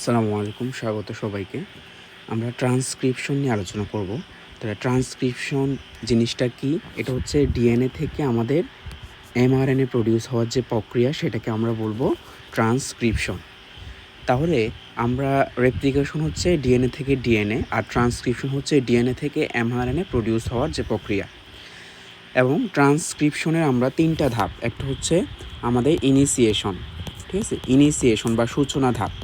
আসসালামু আলাইকুম, স্বাগত সবাইকে। আমরা ট্রান্সক্রিপশন নিয়ে আলোচনা করব। তাহলে ট্রান্সক্রিপশন জিনিসটা কি? এটা হচ্ছে ডিএনএ থেকে আমাদের এমআরএনএ প্রডিউস হওয়ার যে প্রক্রিয়া, সেটাকে আমরা বলবো ট্রান্সক্রিপশন। তাহলে আমরা রেপ্লিকেশন হচ্ছে ডিএনএ থেকে ডিএনএ, আর ট্রান্সক্রিপশন হচ্ছে ডিএনএ থেকে এমআরএনএ প্রডিউস হওয়ার যে প্রক্রিয়া। এবং ট্রান্সক্রিপশনের আমরা 3টা ধাপ। একটা হচ্ছে আমাদের ইনিশিয়েশন, ঠিক আছে, ইনিশিয়েশন বা সূচনা ধাপ।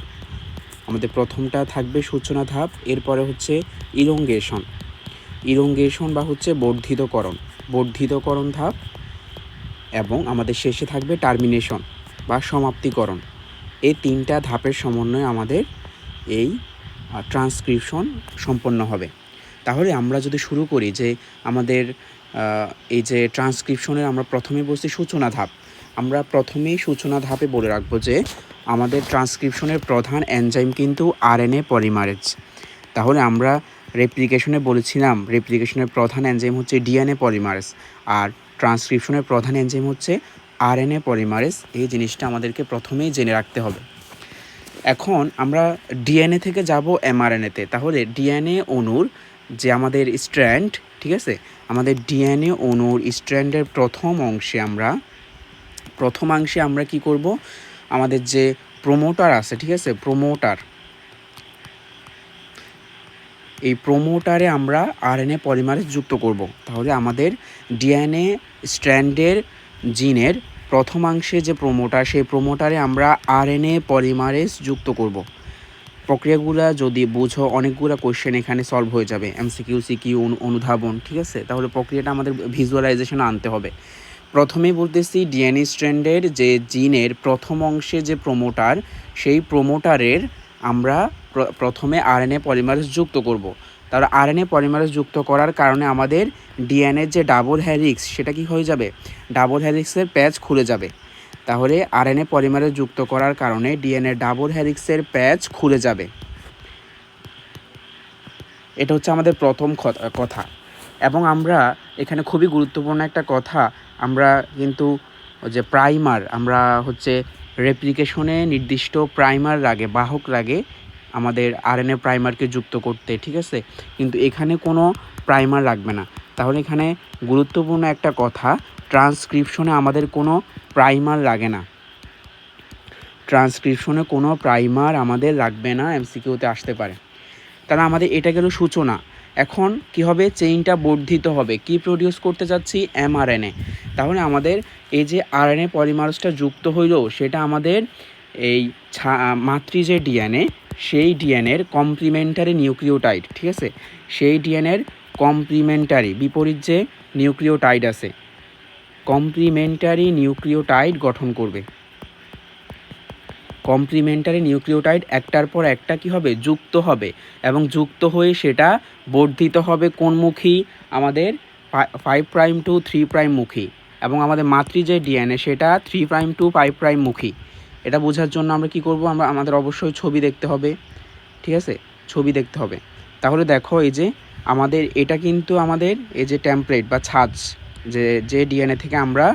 আমাদের প্রথমটা থাকবে সূচনা ধাপ, এরপরে হচ্ছে ইলংগেশন বা হচ্ছে বর্ধিতকরণ ধাপ, এবং আমাদের শেষে থাকবে টার্মিনেশন বা সমাপ্তিকরণ। এই 3টা ধাপের সমন্বয়ে আমাদের এই ট্রান্সক্রিপশন সম্পন্ন হবে। তাহলে আমরা যদি শুরু করি যে আমাদের এই যে ট্রান্সক্রিপশনের আমরা প্রথমে বলছি সূচনা ধাপ। আমরা প্রথমেই সূচনা ধাপে বলে রাখবো যে আমাদের ট্রান্সক্রিপশনের প্রধান এনজাইম কিন্তু আরএনএ পলিমারেজ। তাহলে আমরা রেপ্লিকেশনে বলেছিলাম রেপ্লিকেশনের প্রধান এনজাইম হচ্ছে ডিএনএ পলিমারেজ, আর ট্রান্সক্রিপশনের প্রধান এনজাইম হচ্ছে আরএনএ পলিমারেজ। এই জিনিসটা আমাদেরকে প্রথমেই জেনে রাখতে হবে। এখন আমরা ডিএনএ থেকে যাব এমআরএনএতে। তাহলে ডিএনএ অণুর যে আমাদের স্ট্র্যান্ড, ঠিক আছে, আমাদের ডিএনএ অণুর স্ট্র্যান্ডের প্রথম অংশে আমরা কি করব? আমাদের যে প্রোমোটার আছে, ঠিক আছে, এই প্রোমোটারে আমরা আরএনএ পলিমারেজ যুক্ত করব। তাহলে আমাদের ডিএনএ স্ট্র্যান্ডের জিনের প্রথমাংশে যে প্রোমোটার, সেই প্রোমোটারে আমরা আরএনএ পলিমারেজ যুক্ত করব। প্রক্রিয়াগুলো যদি বুঝো, অনেকগুলো কোশ্চেন এখানে সলভ হয়ে যাবে, এমসিকিউ, সিকিউ, অনুধাবন, ঠিক আছে। তাহলে প্রক্রিয়াটা আমাদের ভিজুয়ালাইজেশন আনতে হবে। প্রথমেই বলতেছি ডিএনএ স্ট্র্যান্ডের যে জিনের প্রথম অংশে যে প্রোমোটার, সেই প্রোমোটারের আমরা প্রথমে আরএনএ পলিমারেজ যুক্ত করব। তাহলে আরএনএ পলিমারেজ যুক্ত করার কারণে আমাদের ডিএনএর যে ডাবল হেলিক্স, সেটা কি হয়ে যাবে? ডাবল হেলিক্সের প্যাচ খুলে যাবে। তাহলে আরএনএ পলিমারেজ যুক্ত করার কারণে ডিএনএ ডাবল হেলিক্সের প্যাচ খুলে যাবে। এটা হচ্ছে আমাদের প্রথম কথা। এবং আমরা এখানে খুবই গুরুত্বপূর্ণ একটা কথা, আমরা কিন্তু যে প্রাইমার, আমরা হচ্ছে রেপ্লিকেশনে নির্দিষ্ট প্রাইমার লাগে, বাহক লাগে আমাদের আরএনএ প্রাইমারকে যুক্ত করতে, ঠিক আছে। কিন্তু এখানে কোনো প্রাইমার লাগবে না। তাহলে এখানে গুরুত্বপূর্ণ একটা কথা, ট্রান্সক্রিপশনে আমাদের কোনো প্রাইমার লাগে না। ট্রান্সক্রিপশনে কোনো প্রাইমার আমাদের লাগবে না, এমসিকিউতে আসতে পারে। তাহলে আমাদের এটা গেল সূচনা। এখন কি হবে? চেইনটা বর্ধিত হবে। কি প্রডিউস করতে যাচ্ছি? এমআরএনএ। তাহলে আমাদের এই যে আরএনএ পলিমারেজটা যুক্ত হইল, সেটা আমাদের এই মাতৃ যে ডিএনএ, সেই ডিএনএর কমপ্লিমেন্টারি নিউক্লিওটাইড, ঠিক আছে, সেই ডিএনএর কমপ্লিমেন্টারি বিপরীত যে নিউক্লিওটাইড আছে, কমপ্লিমেন্টারি নিউক্লিওটাইড গঠন করবে। কমপ্লিমেন্টারি নিউক্লিওটাইড একটার পর একটা কি হবে? যুক্ত হবে, এবং যুক্ত হয়ে সেটা বর্ধিত হবে কোনমুখী? আমাদের 5' টু 3' মুখী। এবং আমাদের মাতৃ যে ডিএনএ, সেটা 3' টু 5' মুখী। এটা বোঝার জন্য আমরা কি করব? আমাদের অবশ্যই ছবি দেখতে হবে, ঠিক আছে, ছবি দেখতে হবে। তাহলে দেখো, এই যে আমাদের এটা কিন্তু আমাদের এই যে টেমপ্লেট বা ছাঁচ, যে ডিএনএ থেকে আমরা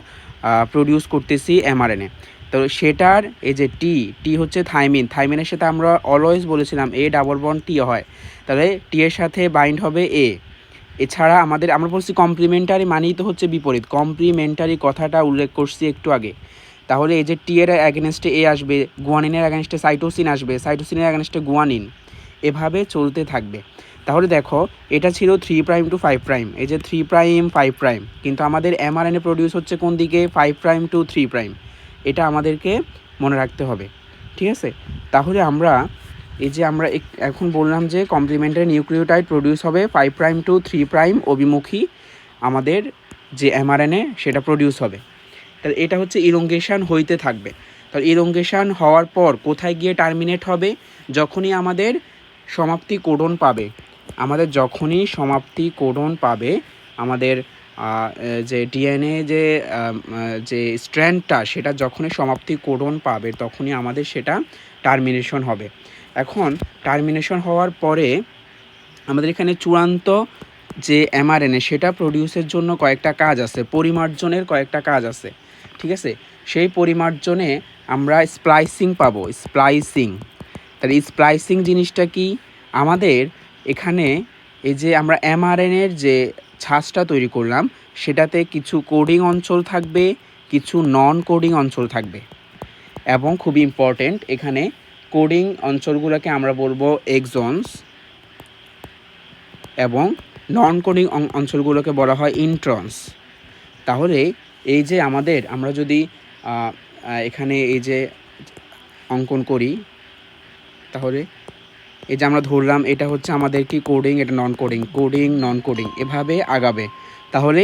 প্রডিউস করতেছি এমআরএনএ। তো সেটার এই যে টি হচ্ছে থাইমিনের সাথে আমরা অলওয়েজ বলেছিলাম এ ডাবল বন্ড টি হয়। তাহলে টি এর সাথে বাইন্ড হবে এ। এছাড়া আমরা বলছি কমপ্লিমেন্টারি মানেই তো হচ্ছে বিপরীত। কমপ্লিমেন্টারি কথাটা উল্লেখ করছি একটু আগে। তাহলে এই যে টি এর অ্যাগেনস্টে এ আসবে, গুয়ানিনের অ্যাগেনস্টে সাইটোসিন আসবে, সাইটোসিনের অ্যাগেনস্টে গুয়ানিন, এভাবে চলতে থাকবে। তাহলে দেখো, এটা ছিল 3' টু 5', এই যে 3', 5', কিন্তু আমাদের এমআরএনএ প্রডিউস হচ্ছে কোন দিকে? 5' টু 3'। এটা আমাদেরকে মনে রাখতে হবে, ঠিক আছে। তাহলে আমরা এই যে আমরা এখন বললাম যে কমপ্লিমেন্টারি নিউক্লিওটাইড প্রডিউস হবে 5' টু 3' অভিমুখী, আমাদের যে এমআরএনএ সেটা প্রডিউস হবে। তাহলে এটা হচ্ছে ইলংগেশন হইতে থাকবে। তাহলে ইলংগেশন হওয়ার পর কোথায় গিয়ে টার্মিনেট হবে? যখনই আমাদের সমাপ্তি কোডন পাবে। যখনই সমাপ্তি কোডন পাবে, আমাদের যে ডিএনএ যে স্ট্র্যান্ডটা, সেটা যখনই সমাপ্তি কোডন পাবে, তখনই আমাদের সেটা টার্মিনেশন হবে। এখন টার্মিনেশন হওয়ার পরে আমাদের এখানে চূড়ান্ত যে এমআরএনএ, সেটা প্রডিউসের জন্য কয়েকটা কাজ আছে, পরিমার্জনের কয়েকটা কাজ আছে, ঠিক আছে। সেই পরিমার্জনে আমরা স্প্লাইসিং পাবো, তাহলে স্প্লাইসিং জিনিসটা কি? আমাদের এখানে এই যে আমরা mRNA-র যে ছাঁচটা তৈরি করলাম সেটাতে কিছু কোডিং অঞ্চল থাকবে, কিছু নন কোডিং অঞ্চল থাকবে। এবং খুবই ইম্পর্টেন্ট, এখানে কোডিং অঞ্চলগুলোকে আমরা বলবো এক্সনস এবং নন কোডিং অঞ্চলগুলোকে বলা হয় ইন্ট্রনস। তাহলে এই যে আমরা যদি এখানে এই যে অঙ্কন করি, তাহলে এই যে আমরা ধরলাম এটা হচ্ছে আমাদের কি কোডিং, এটা নন কোডিং, কোডিং নন কোডিং, এভাবে আগাবে। তাহলে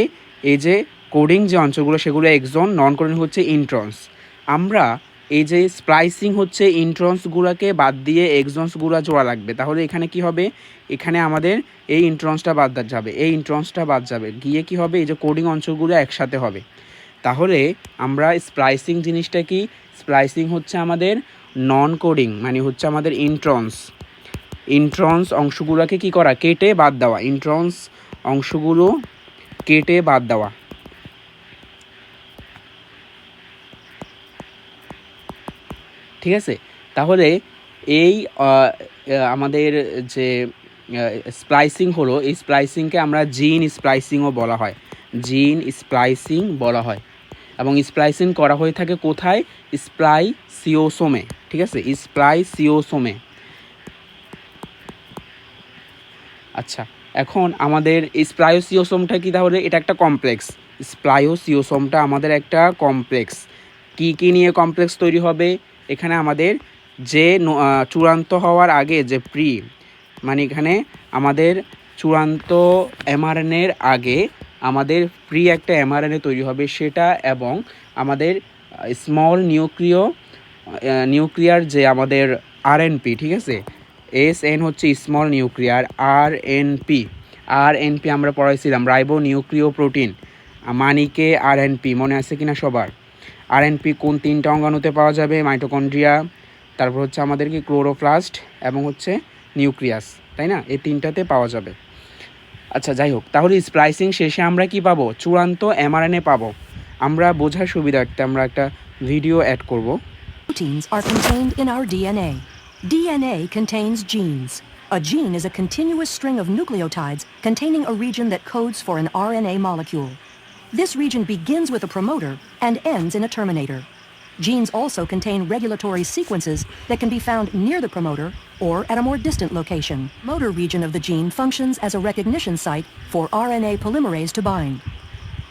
এই যে কোডিং যে অঞ্চলগুলো সেগুলো এক্সন, নন কোডিং হচ্ছে ইন্ট্রনস। আমরা এই যে স্প্লাইসিং হচ্ছে ইন্ট্রনসগুলোকে বাদ দিয়ে এক্সনসগুলো জোড়া লাগবে। তাহলে এখানে কি হবে, এখানে আমাদের এই ইন্ট্রনসটা বাদ যাবে, এই ইন্ট্রনসটা বাদ যাবে, গিয়ে কি হবে, এই যে কোডিং অঞ্চলগুলো একসাথে হবে। তাহলে আমরা স্প্লাইসিং জিনিসটা কি? স্প্লাইসিং হচ্ছে আমাদের নন কোডিং, মানে হচ্ছে আমাদের ইন্ট্রনস অংশগুলোকে কি করা, কেটে বাদ দেওয়া, ইন্ট্রনস অংশগুলো কেটে বাদ দেওয়া। ঠিক আছে, তাহলে এই আমাদের যে স্প্লাইসিং হলো, এই স্প্লাইসিংকে আমরা জিন স্প্লাইসিংও বলা হয়, জিন স্প্লাইসিং বলা হয়। এবং স্প্লাইসিং করা হয়ে থাকে কোথায়? স্প্লাইসিওসোমে। ঠিক আছে, স্প্লাইসিওসোমে। আচ্ছা, এখন আমাদের স্প্লাইসিওসোমটা কি? তাহলে এটা একটা কমপ্লেক্স, স্প্লাইসিওসোমটা আমাদের একটা কমপ্লেক্স। কি নিয়ে কমপ্লেক্স তৈরি হবে? এখানে আমাদের যে চূড়ান্ত হওয়ার আগে যে মানে এখানে আমাদের চূড়ান্ত mRNA-র আগে আমাদের একটা mRNA তৈরি হবে সেটা, এবং আমাদের স্মল নিউক্লিয়ার যে আমাদের RNP, ঠিক আছে, SN হচ্ছে স্মল নিউক্লিয়ার, RNP আমরা পড়াইছিলাম, রাইবো নিউক্লিও প্রোটিন, মানিকে RNP মনে আছে কিনা সবার? RNP কোন 3টা অঙ্গাণুতে পাওয়া যাবে? মাইটোকন্ড্রিয়া, তারপর হচ্ছে আমাদের কি ক্লোরোপ্লাস্ট এবং হচ্ছে নিউক্লিয়াস, তাই না? এই 3টাতে পাওয়া যাবে। আচ্ছা, যাই হোক, তাহলে স্প্লাইসিং শেষে আমরা কি পাবো? চূড়ান্ত mRNA পাবো। আমরা বোঝার সুবিধার্থে আমরা একটা ভিডিও অ্যাড করব। Proteins are contained in our DNA. DNA contains genes. A gene is a continuous string of nucleotides containing a region that codes for an RNA molecule. This region begins with a promoter and ends in a terminator. Genes also contain regulatory sequences that can be found near the promoter or at a more distant location. The motor region of the gene functions as a recognition site for RNA polymerase to bind.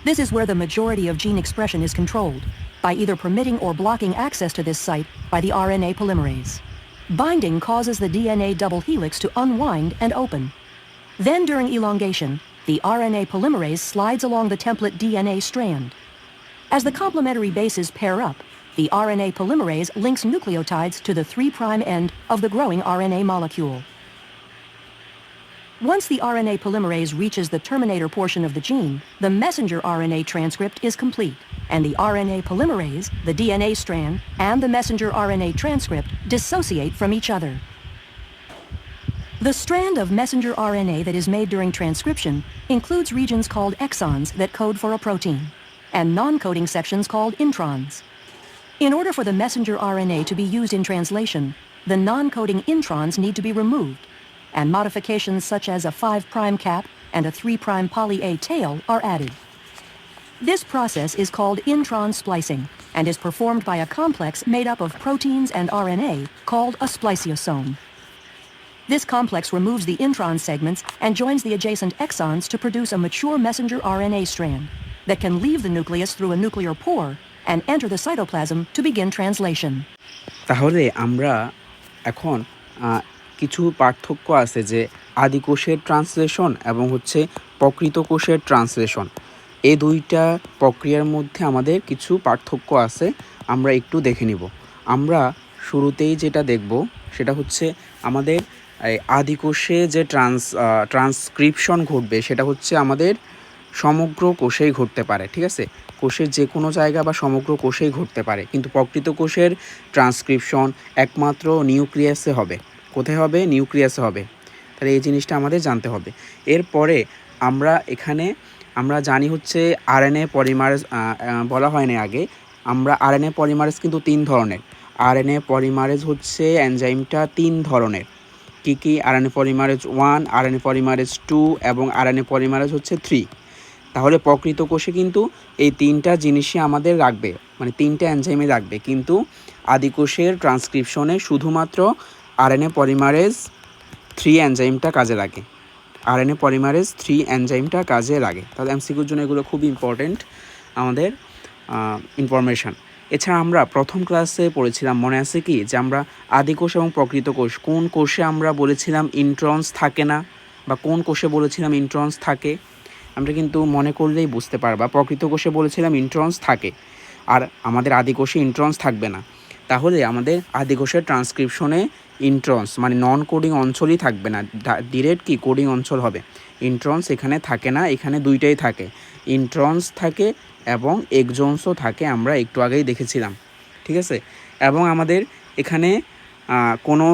This is where the majority of gene expression is controlled, by either permitting or blocking access to this site by the RNA polymerase. Binding causes the DNA double helix to unwind and open. Then during elongation, the RNA polymerase slides along the template DNA strand. As the complementary bases pair up, the RNA polymerase links nucleotides to the 3' end of the growing RNA molecule. Once the RNA polymerase reaches the terminator portion of the gene, the messenger RNA transcript is complete, and the RNA polymerase, the DNA strand, and the messenger RNA transcript dissociate from each other. The strand of messenger RNA that is made during transcription includes regions called exons that code for a protein, and non-coding sections called introns. In order for the messenger RNA to be used in translation, the non-coding introns need to be removed, and modifications such as a 5' cap and a 3' poly A tail are added. This process is called intron splicing and is performed by a complex made up of proteins and RNA called a spliciosome. This complex removes the intron segments and joins the adjacent exons to produce a mature messenger RNA strand that can leave the nucleus through a nuclear pore and enter the cytoplasm to begin translation. তাহলে আমরা এখন কিছু পার্থক্য আছে যে আদি কোষের translation এবং হচ্ছে প্রকৃত কোষের ট্রান্সলেশন, এই দুইটা প্রক্রিয়ার মধ্যে আমাদের কিছু পার্থক্য আছে, আমরা একটু দেখে নিব। আমরা শুরুতেই যেটা দেখব সেটা হচ্ছে আমাদের আদি কোষে যে ট্রান্সক্রিপশন ঘটবে সেটা হচ্ছে আমাদের সমগ্র কোষেই ঘটতে পারে, ঠিক আছে, কোষের যে কোনো জায়গা বা সমগ্র কোষেই ঘটতে পারে, কিন্তু প্রকৃত কোষের ট্রান্সক্রিপশন একমাত্র নিউক্লিয়াসে হবে। কোথায় হবে? নিউক্লিয়াসে হবে। তাহলে এই জিনিসটা আমাদের জানতে হবে। এরপরে আমরা জানি হচ্ছে আরএনএ পলিমারেজ বলা হয় না আগে, আমরা আরএনএ পলিমারেজ কিন্তু 3 ধরনের। আরএনএ পলিমারেজ হচ্ছে এনজাইমটা 3 ধরনের। কি আরএনএ পলিমারেজ 1, আরএনএ পলিমারেজ 2 এবং আরএনএ পলিমারেজ হচ্ছে 3। তাহলে প্রকৃত কোষে কিন্তু এই 3টা জিনিসই আমাদের রাখবে, মানে 3টা এনজাইমে রাখবে, কিন্তু আদিকোষের ট্রান্সক্রিপশনে শুধুমাত্র আরএনএ পলিমারেজ 3 এনজাইমটা কাজে লাগে। আরএনএ পলিমারেজ 3 এনজাইমটা কাজে লাগে। তাহলে এমসিকিউর জন্য এগুলো খুব ইম্পর্টেন্ট আমাদের ইনফরমেশান। এছাড়া আমরা প্রথম ক্লাসে পড়েছিলাম, মনে আছে কি, যে আমরা আদিকোষ এবং প্রকৃত কোষ, কোন কোষে আমরা বলেছিলাম ইন্ট্রন্স থাকে না, বা কোন কোষে বলেছিলাম ইন্ট্রন্স থাকে। আমরা কিন্তু মনে করলেই বুঝতে পারবা, প্রকৃত কোষে বলেছিলাম ইন্ট্রন্স থাকে, আর আমাদের আদিকোষে ইন্ট্রন্স থাকবে না। তাহলে আমাদের আদিকোষের ট্রান্সক্রিপশনে ইন্ট্রন্স মানে নন কোডিং অঞ্চলই থাকবে না, ডিরেক্ট কি কোডিং অঞ্চল হবে। ইন্ট্রন্স এখানে থাকে না, এখানে দুইটাই থাকে, ইন্ট্রন্স থাকে এবং এক্সনসও থাকে, আমরা একটু আগেই দেখেছিলাম, ঠিক আছে। এবং আমাদের এখানে কোনো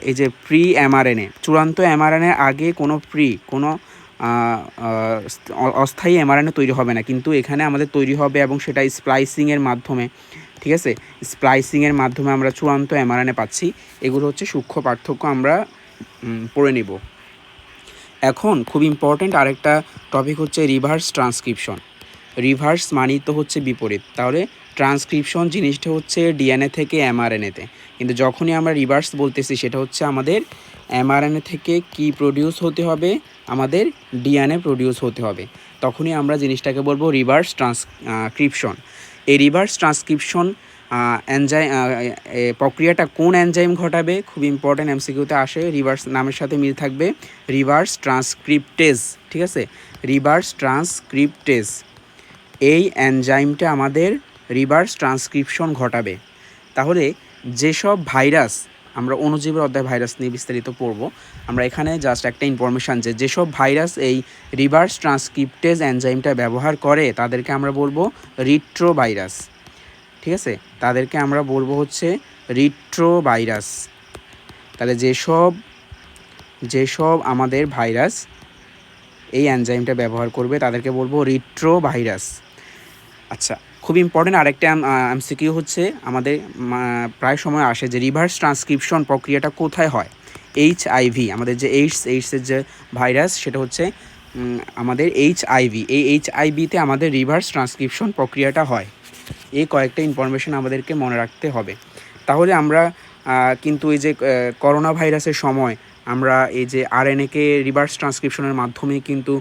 এই যে প্রি এমআরএনএ, চূড়ান্ত এমআরএনএ আগে কোনো অস্থায়ী এমআরএনএ তৈরি হবে না, কিন্তু এখানে আমাদের তৈরি হবে, এবং সেটা স্প্লাইসিংয়ের মাধ্যমে, ঠিক আছে। স্প্লাইসিংয়ের মাধ্যমে আমরা চূড়ান্ত এমআরএনএ পাচ্ছি। এগুলো হচ্ছে সূক্ষ্ম পার্থক্য, আমরা পড়ে নিব। এখন খুব ইম্পর্ট্যান্ট আরেকটা টপিক হচ্ছে রিভার্স ট্রান্সক্রিপশন। রিভার্স মানেই তো হচ্ছে বিপরীত, তাহলে ট্রান্সক্রিপশন জিনিসটা হচ্ছে ডিএনএ থেকে এমআরএনএতে, কিন্তু যখনই আমরা রিভার্স বলতেছি সেটা হচ্ছে আমাদের এমআরএনএ থেকে কি প্রডিউস হতে হবে, আমাদের ডিএনএ প্রডিউস হতে হবে, তখনই আমরা জিনিসটাকে বলবো রিভার্স ট্রান্সক্রিপশন। এই রিভার্স ট্রান্সক্রিপশন প্রক্রিয়াটা কোন এনজাইম ঘটাবে, খুব ইম্পর্ট্যান্ট, এমসিকিউতে আসে, রিভার্স নামের সাথে মিল থাকবে, রিভার্স ট্রান্সক্রিপ্টেজ, ঠিক আছে, রিভার্স ট্রান্সক্রিপ্টেজ। এই এনজাইমটা আমাদের রিভার্স ট্রান্সক্রিপশন ঘটাবে। তাহলে যেসব ভাইরাস, আমরা অণুজীবের অধ্যায় ভাইরাস নিয়ে বিস্তারিত পড়ব, আমরা এখানে জাস্ট একটা ইনফরমেশান, যেসব ভাইরাস এই রিভার্স ট্রান্সক্রিপ্টেজ এনজাইমটা ব্যবহার করে তাদেরকে আমরা বলবো রিট্রোভাইরাস, ঠিক আছে, তাদেরকে আমরা বলবো হচ্ছে রিট্রোভাইরাস। তাহলে যেসব আমাদের ভাইরাস এই এনজাইমটা ব্যবহার করবে তাদেরকে বলবো রিট্রোভাইরাস। আচ্ছা, খুব ইম্পর্টেন্ট আরেকটা এমসিকিউ হচ্ছে, আমাদের প্রায় সময় আসে যে রিভার্স ট্রান্সক্রিপশন প্রক্রিয়াটা কোথায় হয়। এইচআইভি, আমাদের যে এইডসের যে ভাইরাস, সেটা হচ্ছে আমাদের এইচআইভি, এই এইচআইভিতে আমাদের রিভার্স ট্রান্সক্রিপশন প্রক্রিয়াটা হয়। এই কয়েকটা ইনফরমেশন আমাদেরকে মনে রাখতে হবে। তাহলে আমরা কিন্তু এই যে করোনা ভাইরাসের সময় আমরা এই যে আরএনএকে রিভার্স ট্রান্সক্রিপশনের মাধ্যমে কিন্তু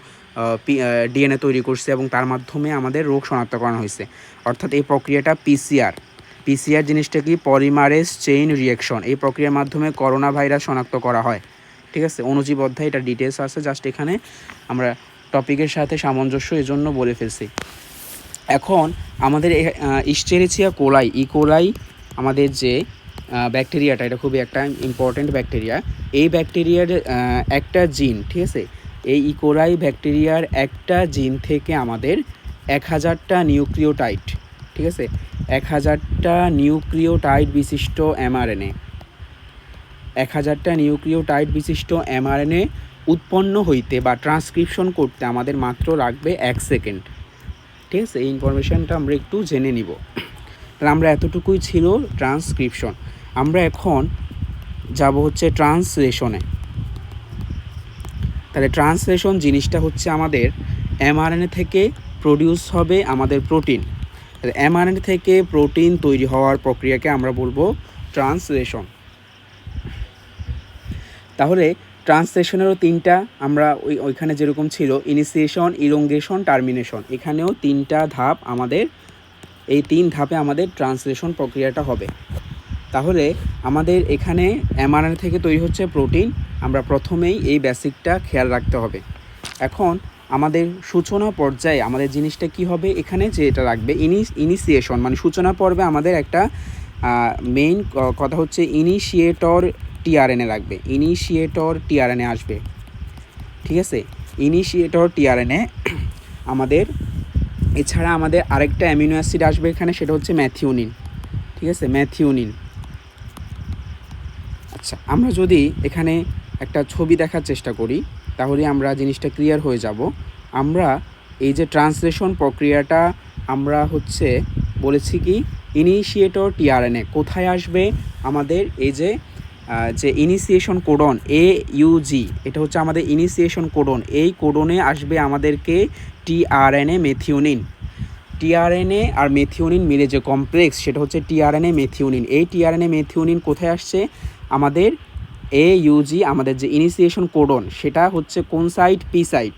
ডিএনএ তৈরি করছে, এবং তার মাধ্যমে আমাদের রোগ শনাক্তকরণ হয়েছে, অর্থাৎ এই প্রক্রিয়াটা পিসিআর জিনিসটা কি, পলিমারেজ চেইন রিঅ্যাকশন। এই প্রক্রিয়ার মাধ্যমে করোনা ভাইরাস শনাক্ত করা হয়, ঠিক আছে। অণুজীব অধ্যায় এটা ডিটেলস আছে, জাস্ট এখানে আমরা টপিকের সাথে সামঞ্জস্য এজন্য বলে ফেলছি। এখন আমাদের ইস্টেরিচিয়া কোলাই, ইকোলাই আমাদের যে ব্যাকটেরিয়াটা, এটা খুবই একটা ইম্পর্ট্যান্ট ব্যাকটেরিয়া। এই ব্যাকটেরিয়ার একটা জিন, ঠিক আছে, এই ইকোলাই ব্যাকটেরিয়ার একটা জিন থেকে আমাদের 1000টা নিউক্লিওটাইড, ঠিক আছে, 1000টা নিউক্লিওটাইড বিশিষ্ট এমআরএনএ, 1000টা নিউক্লিওটাইড বিশিষ্ট এমআরএনএ উৎপন্ন হইতে বা ট্রান্সক্রিপশন করতে আমাদের মাত্র লাগবে 1 সেকেন্ড, ঠিক আছে। এই ইনফরমেশানটা আমরা একটু জেনে নিব। তাহলে আমরা এতটুকুই ছিল ট্রান্সক্রিপশন। আমরা এখন যাব হচ্ছে ট্রান্সলেশনে। তাহলে ট্রান্সলেশন জিনিসটা হচ্ছে আমাদের এমআরএনএ থেকে প্রডিউস হবে আমাদের প্রোটিন। তাহলে এমআরএনএ থেকে প্রোটিন তৈরি হওয়ার প্রক্রিয়াকে আমরা বলবো ট্রান্সলেশন। তাহলে ট্রান্সলেশনেরও 3টা, আমরা ওইখানে যেরকম ছিল ইনিশিয়েশন, ইলংগেশন, টার্মিনেশন, এখানেও 3টা ধাপ, আমাদের এই 3 ধাপে আমাদের ট্রান্সলেশন প্রক্রিয়াটা হবে। তাহলে আমাদের এখানে এমআরএনএ থেকে তৈরি হচ্ছে প্রোটিন, আমরা প্রথমেই এই বেসিকটা খেয়াল রাখতে হবে। এখন আমাদের সূচনা পর্যায়ে আমাদের জিনিসটা কি হবে, এখানে যে এটা রাখবে ইনিশিয়েশন, মানে সূচনা পর্বে আমাদের একটা মেইন কথা হচ্ছে ইনিশিয়েটর টিআরএনএ লাগবে, ইনিশিয়েটর টিআরএনএ আসবে, ঠিক আছে। ইনিশিয়েটর টিআরএনএ আমাদের, এছাড়া আমাদের আরেকটা অ্যামিনো অ্যাসিড আসবে এখানে, সেটা হচ্ছে ম্যাথিওনিন, ঠিক আছে, ম্যাথিওনিন। আচ্ছা, আমরা যদি এখানে একটা ছবি দেখার চেষ্টা করি তাহলে আমরা জিনিসটা ক্লিয়ার হয়ে যাব। আমরা এই যে ট্রান্সলেশন প্রক্রিয়াটা আমরা হচ্ছে বলেছি কি ইনিশিয়েটর টিআরএনএ কোথায় আসবে? আমাদের এই যে ইনিশিয়েশন কোডন AUG, এটা হচ্ছে আমাদের ইনিশিয়েশন কোডন। এই কোডনে আসবে আমাদেরকে টিআরএনএ মেথিওনিন। টিআরএনএ আর মেথিওনিন মিলে যে কমপ্লেক্স, সেটা হচ্ছে টিআরএনএ মেথিওনিন। এই টিআরএনএ মেথিওনিন কোথায় আসছে? আমাদের AUG, আমাদের যে ইনিশিয়েশন কোডন, সেটা হচ্ছে কোন সাইট? P site.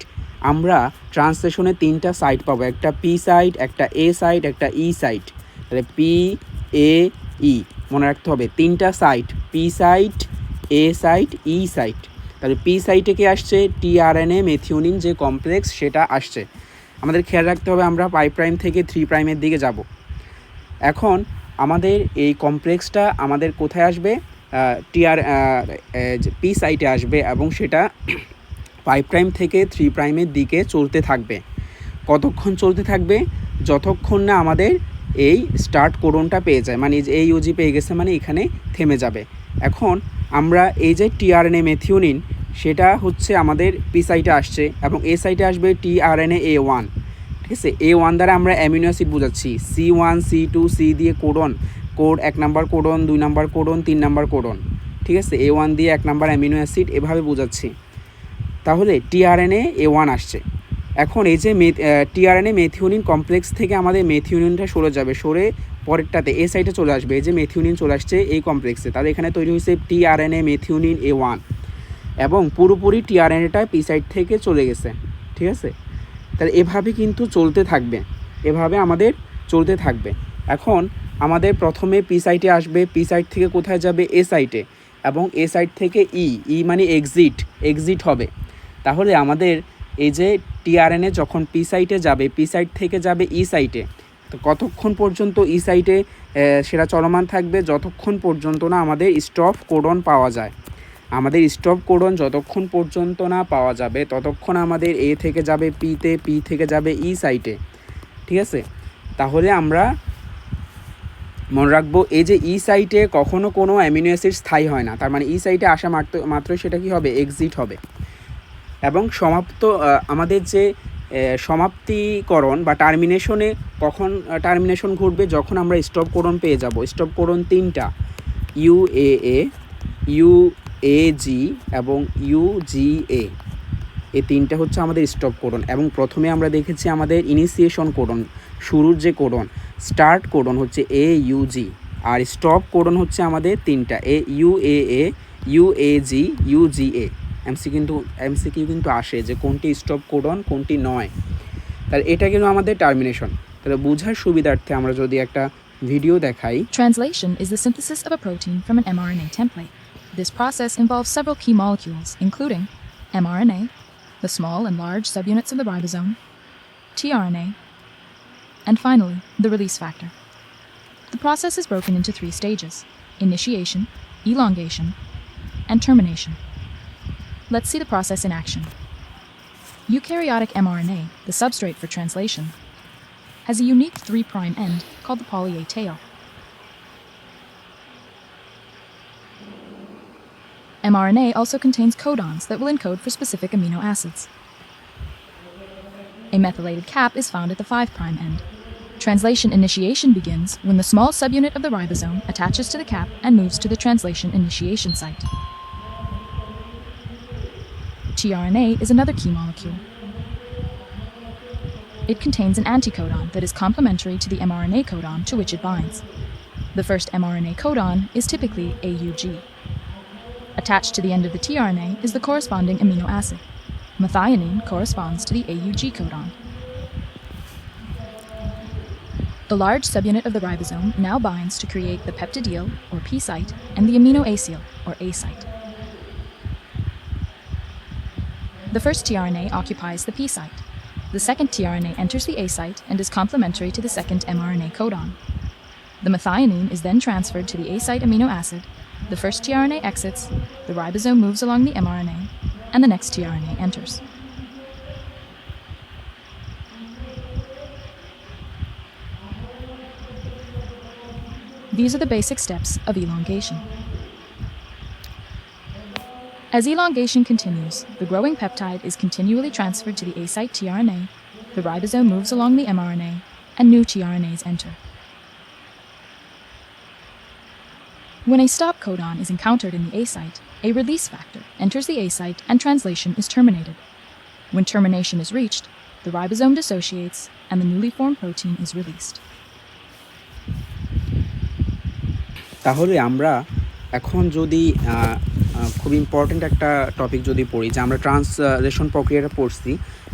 আমরা ট্রান্সলেশনে 3টা সাইট পাবো, একটা পি সাইট, একটা এ সাইট, একটা ই সাইট। তাহলে PAE মনে রাখতে হবে, 3টা সাইট, পি সাইট, এ সাইট, ই সাইট। তাহলে পি সাইটে কে আসছে? টিআরএনএ মেথিওনিন যে কমপ্লেক্স, সেটা আসছে। আমাদের খেয়াল রাখতে হবে আমরা 5' থেকে 3'এর দিকে যাব। এখন আমাদের এই কমপ্লেক্সটা আমাদের কোথায় আসবে? পি সাইটে আসবে এবং সেটা 5' থেকে 3'এর দিকে চলতে থাকবে। কতক্ষণ চলতে থাকবে? যতক্ষণ না আমাদের এই স্টার্ট কোডনটা পেয়ে যায়, মানে এই AUG পেয়ে গেছে, মানে এখানে থেমে যাবে। এখন আমরা এই যে টিআরএনএ মেথিওনিন, সেটা হচ্ছে আমাদের পি সাইটে আসছে এবং এ সাইটে আসবে টিআরএনএ A1। ঠিক আছে, A1 দ্বারা আমরা অ্যামিনো অ্যাসিড বোঝাচ্ছি, C1 C2 C দিয়ে code 1 number codon, 2 number codon, 3 number codon. ঠিক আছে, A1 দিয়ে 1 নাম্বার অ্যামিনো অ্যাসিড, এভাবে বোঝাচ্ছি। তাহলে টিআরএনএ A1 আসছে। এখন এই যে টিআরএনএ মেথিওনিন কমপ্লেক্স থেকে আমাদের মেথিওনিনটা সরে যাবে, সরে পরেরটাতে এ সাইটে চলে আসবে। এই যে মেথিওনিন চলে আসছে এই কমপ্লেক্সে, তাহলে এখানে তৈরি হয়েছে টিআরএনএ মেথিওনিন A1 এবং পুরোপুরি টিআরএনএটা পি সাইট থেকে চলে গেছে। ঠিক আছে, তাহলে এভাবে কিন্তু চলতে থাকবে, এভাবে আমাদের চলতে থাকবে। এখন আমাদের প্রথমে পি সাইটে আসবে, পি সাইট থেকে কোথায় যাবে? এ সাইটে, এবং এ সাইট থেকে ই মানে এক্সিট হবে। তাহলে আমাদের এই যে টিআরএনএ যখন পি সাইটে যাবে, পি সাইট থেকে যাবে ই সাইটে, তো কতক্ষণ পর্যন্ত ই সাইটে সেটা চলমান থাকবে? যতক্ষণ পর্যন্ত না আমাদের স্টপ কোডন পাওয়া যায়। আমাদের স্টপ কোডন যতক্ষণ পর্যন্ত না পাওয়া যাবে, ততক্ষণ আমাদের এ থেকে যাবে পিতে, পি থেকে যাবে ই সাইটে। ঠিক আছে, তাহলে আমরা মনে রাখবো এই যে ই সাইটে কখনো কোনো অ্যামিনো অ্যাসিড স্থায়ী হয় না। তার মানে ই সাইটে আসা মাত্রই সেটা কি হবে? এক্সিট হবে। এবং আমাদের যে সমাপ্তিকরণ বা টার্মিনেশনে কখন টার্মিনেশন ঘটবে? যখন আমরা স্টপ কোডন পেয়ে যাব। স্টপ কোডন 3টা, UAA, UAG এবং UGA। এই 3টা হচ্ছে আমাদের স্টপ কোডন। এবং প্রথমে আমরা দেখেছি আমাদের ইনিশিয়েশন কোডন, শুরুর যে কোডন, স্টার্ট কোডন হচ্ছে AUG, আর স্টপ কোডন হচ্ছে আমাদের 3টা, UAA, UAG, UGA। এমসিকিউ কিন্তু আসে যে কোনটি স্টপ কোডন, কোনটি নয়। তাহলে এটা কিন্তু আমাদের টার্মিনেশন। তাহলে বোঝার সুবিধার্থে আমরা যদি একটা ভিডিও দেখাই। Translation is the synthesis of a protein from an mRNA template. This process involves several key molecules, including mRNA, the small and large subunits of the ribosome, tRNA, and finally, the release factor. The process is broken into 3 stages: initiation, elongation, and termination. Let's see the process in action. Eukaryotic mRNA, the substrate for translation, has a unique 3' end called the poly-A tail. mRNA also contains codons that will encode for specific amino acids. A methylated cap is found at the 5' end. Translation initiation begins when the small subunit of the ribosome attaches to the cap and moves to the translation initiation site. tRNA is another key molecule. It contains an anticodon that is complementary to the mRNA codon to which it binds. The first mRNA codon is typically AUG. Attached to the end of the tRNA is the corresponding amino acid. Methionine corresponds to the AUG codon. The large subunit of the ribosome now binds to create the peptidyl, or P site, and the aminoacyl, or A site. The first tRNA occupies the P site. The second tRNA enters the A site and is complementary to the second mRNA codon. The methionine is then transferred to the A site amino acid, the first tRNA exits, the ribosome moves along the mRNA, and the next tRNA enters. These are the basic steps of elongation. As elongation continues, the growing peptide is continually transferred to the A site tRNA, the ribosome moves along the mRNA, and new tRNAs enter. When a stop codon is encountered in the A site, a release factor enters the A site and translation is terminated. When termination is reached, the ribosome dissociates and the newly formed protein is released. তাহলে আমরা এখন যদি খুব important একটা topic যদি পড়ি, যে আমরা ট্রান্সলেশন প্রক্রিয়াটা পড়ছি,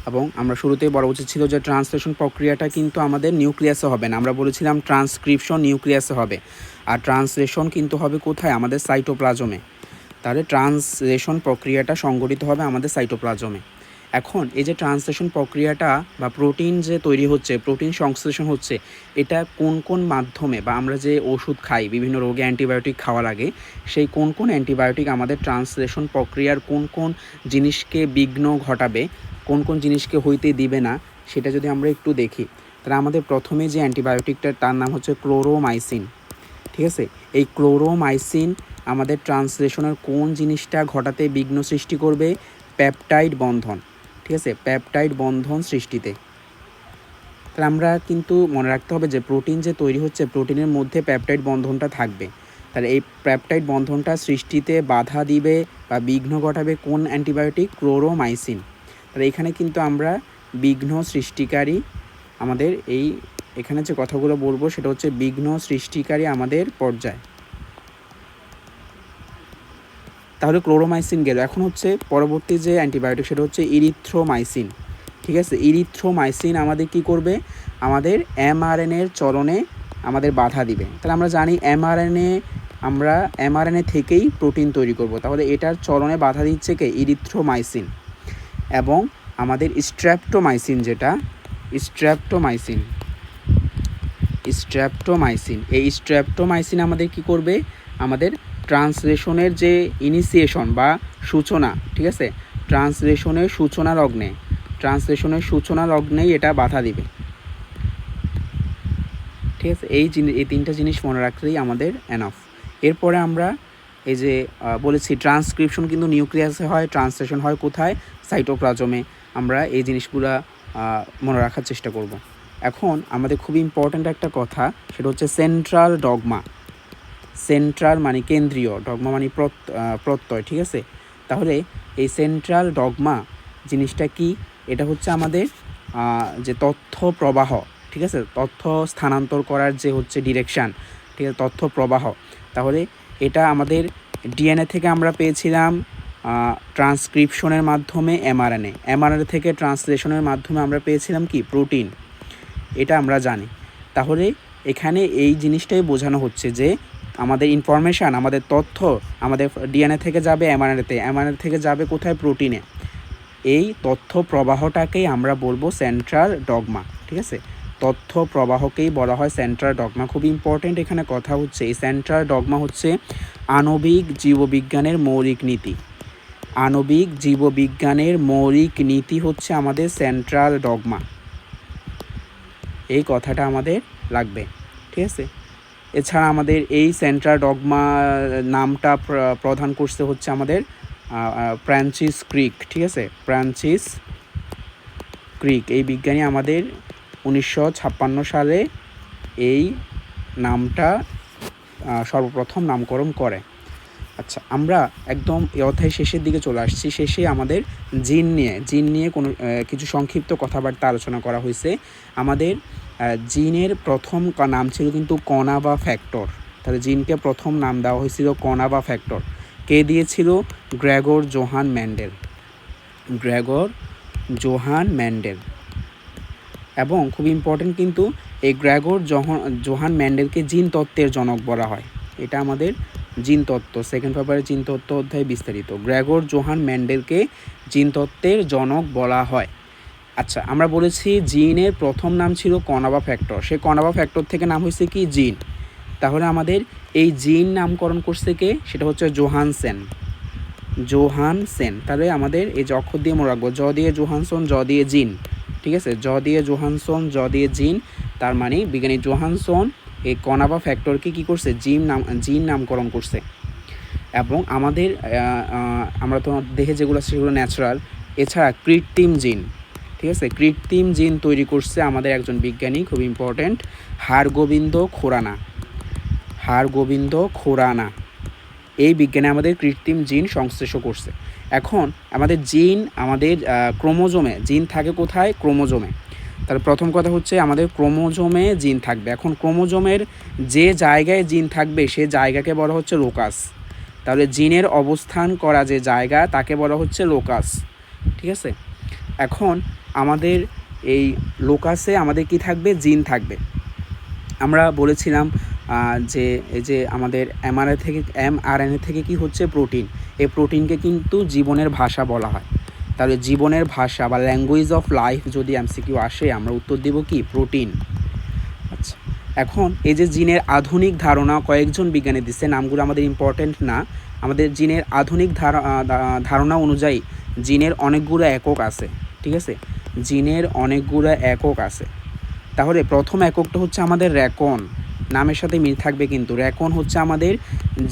এবং আমরা শুরুতেই বলা উচিত ছিল যে ট্রান্সলেশন প্রক্রিয়াটা কিন্তু আমাদের নিউক্লিয়াসে হবে না, আমরা বলেছিলাম ট্রান্সক্রিপশন নিউক্লিয়াসে হবে, আর ট্রান্সলেশন কিন্তু হবে কোথায়, আমাদের সাইটোপ্লাজমে। তাহলে ট্রান্সলেশন প্রক্রিয়াটা সংঘটিত হবে আমাদের সাইটোপ্লাজমে। এখন এই যে ট্রান্সলেশন প্রক্রিয়াটা বা প্রোটিন যে তৈরি হচ্ছে, প্রোটিন সংশ্লেষণ হচ্ছে, এটা কোন কোন মাধ্যমে, বা আমরা যে ওষুধ খাই বিভিন্ন রোগে অ্যান্টিবায়োটিক খাওয়ার আগে, সেই কোন কোন অ্যান্টিবায়োটিক আমাদের ট্রান্সলেশন প্রক্রিয়ার কোন কোন জিনিসকে বিঘ্ন ঘটাবে, কোন কোন জিনিসকে হইতে দিবে না, সেটা যদি আমরা একটু দেখি, তাহলে আমাদের প্রথমে যে অ্যান্টিবায়োটিকটা তার নাম হচ্ছে ক্লোরোমাইসিন। ঠিক আছে, এই ক্লোরোমাইসিন আমাদের ট্রান্সলেশনের কোন জিনিসটা ঘটাতে বিঘ্ন সৃষ্টি করবে, পেপটাইড বন্ধন। ঠিক আছে, পেপটাইড বন্ধন সৃষ্টিতে। তাহলে আমরা কিন্তু মনে রাখতে হবে যে প্রোটিন যে তৈরি হচ্ছে, প্রোটিনের মধ্যে পেপটাইড বন্ধনটা থাকবে। তাহলে এই পেপটাইড বন্ধনটা সৃষ্টিতে বাধা দিবে বা বিঘ্ন ঘটাবে কোন অ্যান্টিবায়োটিক, ক্লোরোমাইসিন। তাহলে এখানে কিন্তু আমরা বিঘ্ন সৃষ্টিকারী আমাদের এখানে যে কথাগুলো বলবো সেটা হচ্ছে বিঘ্ন সৃষ্টিকারী আমাদের পর্যায়। তাহলে ক্লোরোমাইসিন গেল। এখন হচ্ছে পরবর্তী যে অ্যান্টিবায়োটিক সেটা হচ্ছে ইরিথ্রোমাইসিন। ঠিক আছে, ইরিথ্রোমাইসিন আমাদের কি করবে, আমাদের এমআরএনএর চলনে আমাদের বাধা দিবে। তাহলে আমরা জানি আমরা এমআরএনএ থেকেই প্রোটিন তৈরি করব, তাহলে এটার চলনে বাধা দিচ্ছে কে, ইরিথ্রোমাইসিন। এবং আমাদের স্ট্রেপ্টোমাইসিন, যেটা স্ট্রেপ্টোমাইসিন, এই স্ট্রেপ্টোমাইসিন আমাদের কি করবে, আমাদের ট্রান্সলেশনের যে ইনিশিয়েশন বা সূচনা, ঠিক আছে, ট্রান্সলেশনের সূচনা লগ্নেই এটা বাধা দিবে। ঠিক আছে, এই তিনটা জিনিস মনে রাখলেই আমাদের এনাফ। এরপরে আমরা এই যে বলেছি ট্রান্সক্রিপশন কিন্তু নিউক্লিয়াসে হয়, ট্রান্সলেশন হয় কোথায়, সাইটোপ্লাজমে। আমরা এই জিনিসগুলো মনে রাখার চেষ্টা করব। এখন আমাদের খুব ইম্পর্ট্যান্ট একটা কথা, সেটা হচ্ছে সেন্ট্রাল ডগমা। সেন্ট্রাল মানে কেন্দ্রীয়, ডগমা মানে প্রত্যয়। ঠিক আছে, তাহলে এই সেন্ট্রাল ডগমা জিনিসটা কি, এটা হচ্ছে আমাদের যে তথ্য প্রবাহ, ঠিক আছে, তথ্য স্থানান্তর করার যে হচ্ছে ডিরেকশান, ঠিক আছে, তথ্য প্রবাহ। তাহলে এটা আমাদের ডিএনএ থেকে আমরা পেয়েছিলাম ট্রান্সক্রিপশনের মাধ্যমে এমআরএনএ থেকে ট্রান্সলেশনের মাধ্যমে আমরা পেয়েছিলাম কি, প্রোটিন। এটা আমরা জানি। তাহলে এখানে এই জিনিসটাই বোঝানো হচ্ছে যে আমাদের ইনফরমেশান, আমাদের তথ্য আমাদের ডিএনএ থেকে যাবে এমআরএনএ থেকে যাবে কোথায়, প্রোটিনে। এই তথ্য প্রবাহটাকেই আমরা বলবো সেন্ট্রাল ডগমা। ঠিক আছে, তথ্য প্রবাহকেই বলা হয় সেন্ট্রাল ডগমা। খুব ইম্পর্টেন্ট এখানে কথা হচ্ছে, এই সেন্ট্রাল ডগমা হচ্ছে আণবিক জীববিজ্ঞানের মৌলিক নীতি। আণবিক জীববিজ্ঞানের মৌলিক নীতি হচ্ছে আমাদের সেন্ট্রাল ডগমা। এই কথাটা আমাদের লাগবে। ঠিক আছে, এছাড়া আমাদের এই সেন্ট্রাল ডগমা নামটা প্রদান করতে হচ্ছে আমাদের ফ্রান্সিস ক্রিক। ঠিক আছে, ফ্রান্সিস ক্রিক এই বিজ্ঞানী আমাদের 1956 সালে এই নামটা সর্বপ্রথম নামকরণ করে। আচ্ছা, আমরা একদম এই অধ্যায় শেষের দিকে চলে আসছি। শেষে আমাদের জিন নিয়ে কোনো কিছু সংক্ষিপ্ত কথাবার্তা আলোচনা করা হয়েছে। আমাদের জিনের প্রথম নাম ছিল কিন্তু কণা বা ফ্যাক্টর। তাহলে জিনকে প্রথম নাম দেওয়া হয়েছিল কণা বা ফ্যাক্টর। কে দিয়েছিল? Gregor Johann Mendel. এবং খুব ইম্পর্টেন্ট কিন্তু এই গ্রেগর জোহান মেন্ডেলকে জিন তত্ত্বের জনক বলা হয়। এটা আমাদের জিন তত্ত্ব, সেকেন্ড পেপারে জিন তত্ত্ব অধ্যায়ে বিস্তারিত। গ্রেগর জোহান মেন্ডেলকে জিন তত্ত্বের জনক বলা হয়। আচ্ছা, আমরা বলেছি জিনের প্রথম নাম ছিল কণা বা ফ্যাক্টর। সেই কণা বা ফ্যাক্টর থেকে নাম হয়েছে কি, জিন। তাহলে আমাদের এই জিন নামকরণ করছে কে, সেটা হচ্ছে জোহানসেন। তাহলে আমাদের এই যে অক্ষর দিয়ে মনে রাখবো, জ দিয়ে জোহানসন, জ দিয়ে জিন। ঠিক আছে, জ দিয়ে জোহানসন, জ দিয়ে জিন। তার মানে বিজ্ঞানী জোহানসন এই কণা বা ফ্যাক্টরকে কী করছে, জিন নামকরণ করছে। এবং আমাদের আমরা তো দেখে যেগুলো সেগুলো ন্যাচারাল, এছাড়া কৃত্রিম জিন, ঠিক আছে, কৃত্রিম জিন তৈরি করছে আমাদের একজন বিজ্ঞানী, খুব ইম্পর্ট্যান্ট, হারগোবিন্দ হারগোবিন্দ খুরানা এই বিজ্ঞানে আমাদের কৃত্রিম জিন সংশ্লেষ করছে। এখন আমাদের জিন আমাদের ক্রোমোজোমে, জিন থাকে কোথায়? ক্রোমোজোমে। তাহলে প্রথম কথা হচ্ছে আমাদের ক্রোমোজোমে জিন থাকবে। এখন ক্রোমোজোমের যে জায়গায় জিন থাকবে সে জায়গাকে বলা হচ্ছে লোকাস। তাহলে জিনের অবস্থান করা যে জায়গা তাকে বলা হচ্ছে লোকাস, ঠিক আছে। এখন আমাদের এই লোকাসে আমাদের কি থাকবে? জিন থাকবে। আমরা বলেছিলাম যে এই যে আমাদের mRNA থেকে কি হচ্ছে? প্রোটিন। এই প্রোটিনকে কিন্তু জীবনের ভাষা বলা হয়। তাহলে জীবনের ভাষা বা ল্যাঙ্গুয়েজ অফ লাইফ যদি এমসিকিউ আসে আমরা উত্তর দেব কি? প্রোটিন। আচ্ছা, এখন এই যে জিনের আধুনিক ধারণা কয়েকজন বিজ্ঞানী দিচ্ছে, নামগুলো আমাদের ইম্পর্টেন্ট না। আমাদের জিনের আধুনিক ধারণা অনুযায়ী জিনের অনেকগুলো একক আছে, ঠিক আছে। জিনের অনেকগুলো একক আছে। তাহলে প্রথম এককটা হচ্ছে আমাদের র্যাকন, নামের সাথে মিল থাকবে কিন্তু। র্যাকন হচ্ছে আমাদের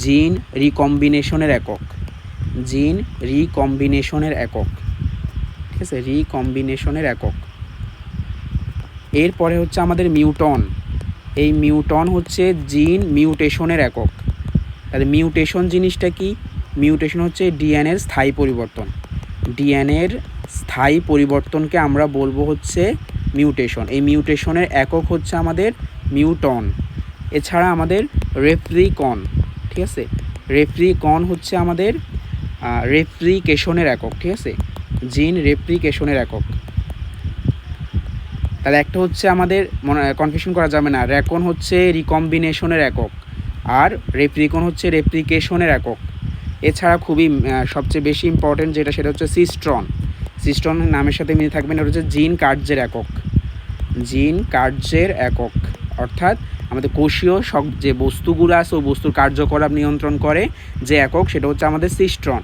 জিন রিকম্বিনেশনের একক, জিন রিকম্বিনেশনের একক, ঠিক আছে, রিকম্বিনেশনের একক। এরপরে হচ্ছে আমাদের মিউটন। এই মিউটন হচ্ছে জিন মিউটেশনের একক। তাহলে মিউটেশন জিনিসটা কি? মিউটেশন হচ্ছে ডিএনএর স্থায়ী পরিবর্তন। ডিএনএর স্থায়ী পরিবর্তনকে আমরা বলবো হচ্ছে মিউটেশন। এই মিউটেশনের একক হচ্ছে আমাদের মিউটন। এছাড়া আমাদের রেপ্লিকন, ঠিক আছে, রেপ্লিকন হচ্ছে আমাদের রেপ্লিকেশনের একক, ঠিক আছে, জিন রেপ্লিকেশনের একক। তাহলে একটা হচ্ছে আমাদের কনফিউশন করা যাবে না, র্যাকন হচ্ছে রিকম্বিনেশনের একক আর রেপ্লিকন হচ্ছে রেপ্লিকেশনের একক। এছাড়া খুবই সবচেয়ে বেশি ইম্পর্টেন্ট যেটা সেটা হচ্ছে সিস্ট্রন। সিস্ট্রন নামের সাথে মিলে থাকবে না, এটা হচ্ছে জিন কার্যের একক, জিন কার্যের একক। অর্থাৎ আমাদের কোষীয় যে বস্তুগুলো আছে ওই বস্তুর কার্যকলাপ নিয়ন্ত্রণ করে যে একক সেটা হচ্ছে আমাদের সিস্ট্রন।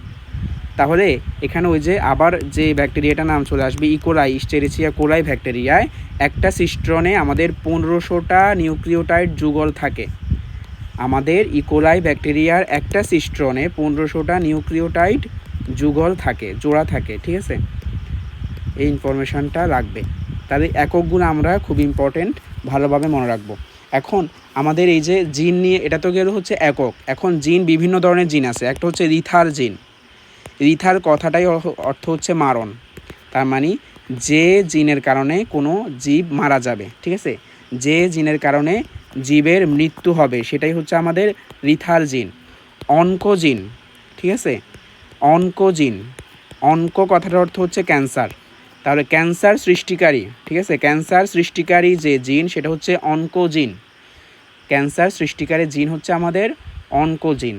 তাহলে এখানে ওই যে আবার যে ব্যাকটেরিয়াটার নাম চলে আসবে ইকোলাই, ইস্টেরিসিয়া কোলাই ব্যাকটেরিয়ায় একটা সিস্ট্রনে আমাদের 1500টা নিউক্লিওটাইড যুগল থাকে। আমাদের ইকোলাই ব্যাকটেরিয়ার একটা সিস্ট্রনে 1500টা নিউক্লিওটাইড যুগল থাকে, জোড়া থাকে, ঠিক আছে। এই ইনফরমেশনটা লাগবে। তাহলে এককগুলো আমরা খুব ইম্পর্টেন্ট, ভালোভাবে মনে রাখবো। এখন আমাদের এই যে জিন নিয়ে, এটা তো গেল হচ্ছে একক। এখন জিন বিভিন্ন ধরনের জিন আছে। একটা হচ্ছে রিথার জিন। রিথার কথাটাই অর্থ হচ্ছে মারণ। তার মানে যে জিনের কারণে কোনো জীব মারা যাবে, ঠিক আছে, যে জিনের কারণে জীবের মৃত্যু হবে সেটাই হচ্ছে আমাদের রিথার জিন। অনকোজিন, ঠিক আছে, অনকোজিন, অনক কথাটার অর্থ হচ্ছে ক্যান্সার। তাহলে ক্যান্সার সৃষ্টিকারী, ঠিক আছে, ক্যান্সার সৃষ্টিকারী যে জিন সেটা হচ্ছে অনকোজিন। ক্যান্সার সৃষ্টিকারী জিন হচ্ছে আমাদের অনকোজিন।